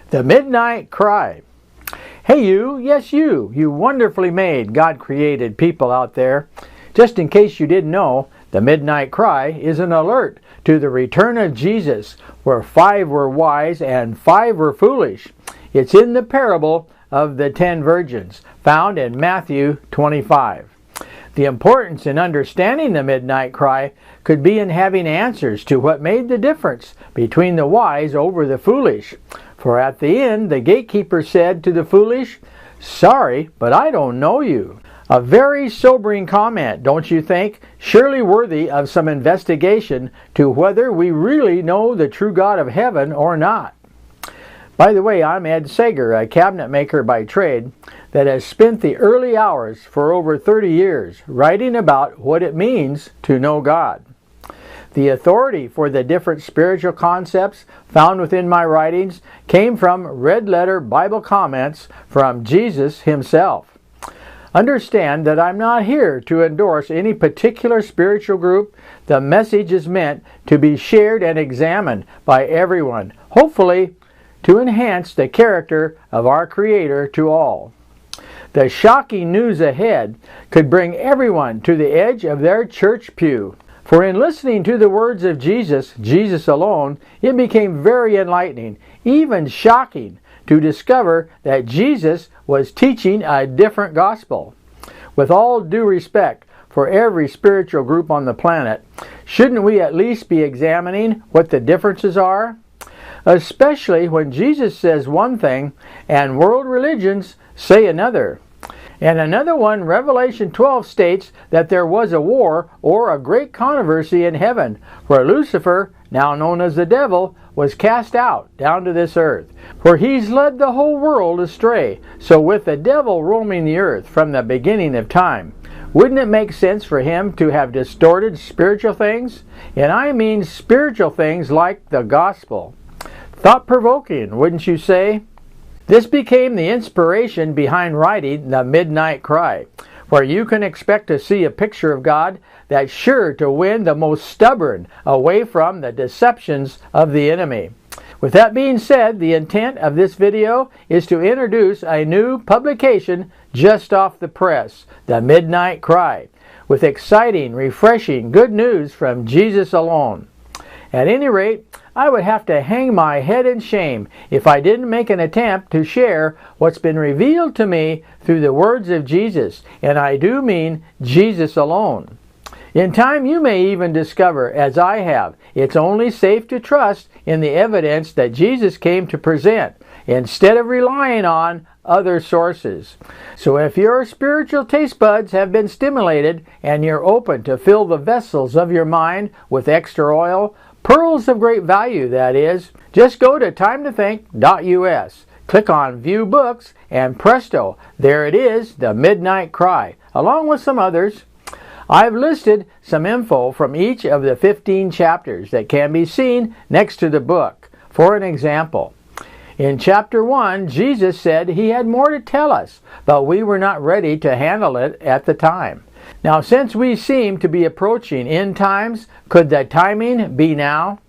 The Midnight Cry. Hey you, yes you wonderfully made, God-created people out there. Just in case you didn't know, the Midnight Cry is an alert to the return of Jesus, where 5 were wise and 5 were foolish. It's in the parable of the 10 virgins, found in Matthew 25. The importance in understanding the Midnight Cry could be in having answers to what made the difference between the wise over the foolish. For at the end, the gatekeeper said to the foolish, "Sorry, but I don't know you." A very sobering comment, don't you think? Surely worthy of some investigation to whether we really know the true God of heaven or not. By the way, I'm Ed Sager, a cabinet maker by trade that has spent the early hours for over 30 years writing about what it means to know God. The authority for the different spiritual concepts found within my writings came from red-letter Bible comments from Jesus himself. Understand that I'm not here to endorse any particular spiritual group. The message is meant to be shared and examined by everyone, hopefully to enhance the character of our Creator to all. The shocking news ahead could bring everyone to the edge of their church pew. For in listening to the words of Jesus, Jesus alone, it became very enlightening, even shocking, to discover that Jesus was teaching a different gospel. With all due respect for every spiritual group on the planet, shouldn't we at least be examining what the differences are? Especially when Jesus says one thing and world religions say another. And another one, Revelation 12, states that there was a war or a great controversy in heaven, where Lucifer, now known as the devil, was cast out down to this earth, where he's led the whole world astray. So with the devil roaming the earth from the beginning of time, wouldn't it make sense for him to have distorted spiritual things? And I mean spiritual things like the gospel. Thought-provoking, wouldn't you say? This became the inspiration behind writing The Midnight Cry, where you can expect to see a picture of God that's sure to win the most stubborn away from the deceptions of the enemy. With that being said, the intent of this video is to introduce a new publication just off the press, The Midnight Cry, with exciting, refreshing, good news from Jesus alone. At any rate, I would have to hang my head in shame if I didn't make an attempt to share what's been revealed to me through the words of Jesus, and I do mean Jesus alone. In time you may even discover, as I have, it's only safe to trust in the evidence that Jesus came to present, instead of relying on other sources. So if your spiritual taste buds have been stimulated and you're open to fill the vessels of your mind with extra oil, pearls of great value, that is, just go to timetothink.us, click on View Books, and presto, there it is, The Midnight Cry, along with some others. I've listed some info from each of the 15 chapters that can be seen next to the book. For an example, in chapter 1, Jesus said he had more to tell us, but we were not ready to handle it at the time. Now, since we seem to be approaching end times, could the timing be now?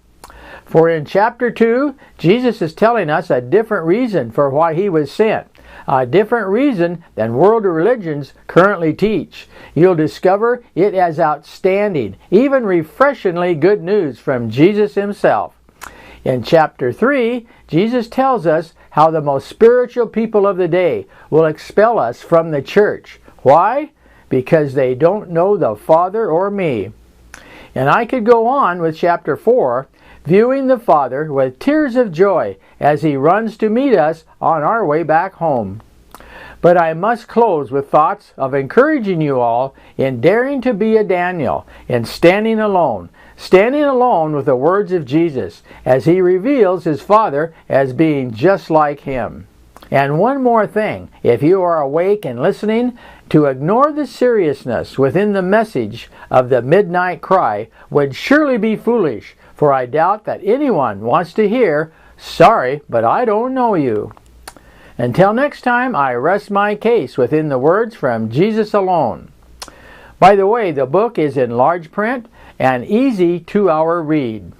For in chapter 2, Jesus is telling us a different reason for why he was sent, a different reason than world religions currently teach. You'll discover it as outstanding, even refreshingly good news from Jesus himself. In chapter 3, Jesus tells us how the most spiritual people of the day will expel us from the church. Why? Because they don't know the Father or me. And I could go on with chapter 4, viewing the Father with tears of joy as he runs to meet us on our way back home. But I must close with thoughts of encouraging you all in daring to be a Daniel, in standing alone with the words of Jesus as he reveals his Father as being just like him. And one more thing, if you are awake and listening, to ignore the seriousness within the message of the Midnight Cry would surely be foolish, for I doubt that anyone wants to hear, "Sorry, but I don't know you." Until next time, I rest my case within the words from Jesus alone. By the way, the book is in large print and easy 2-hour read.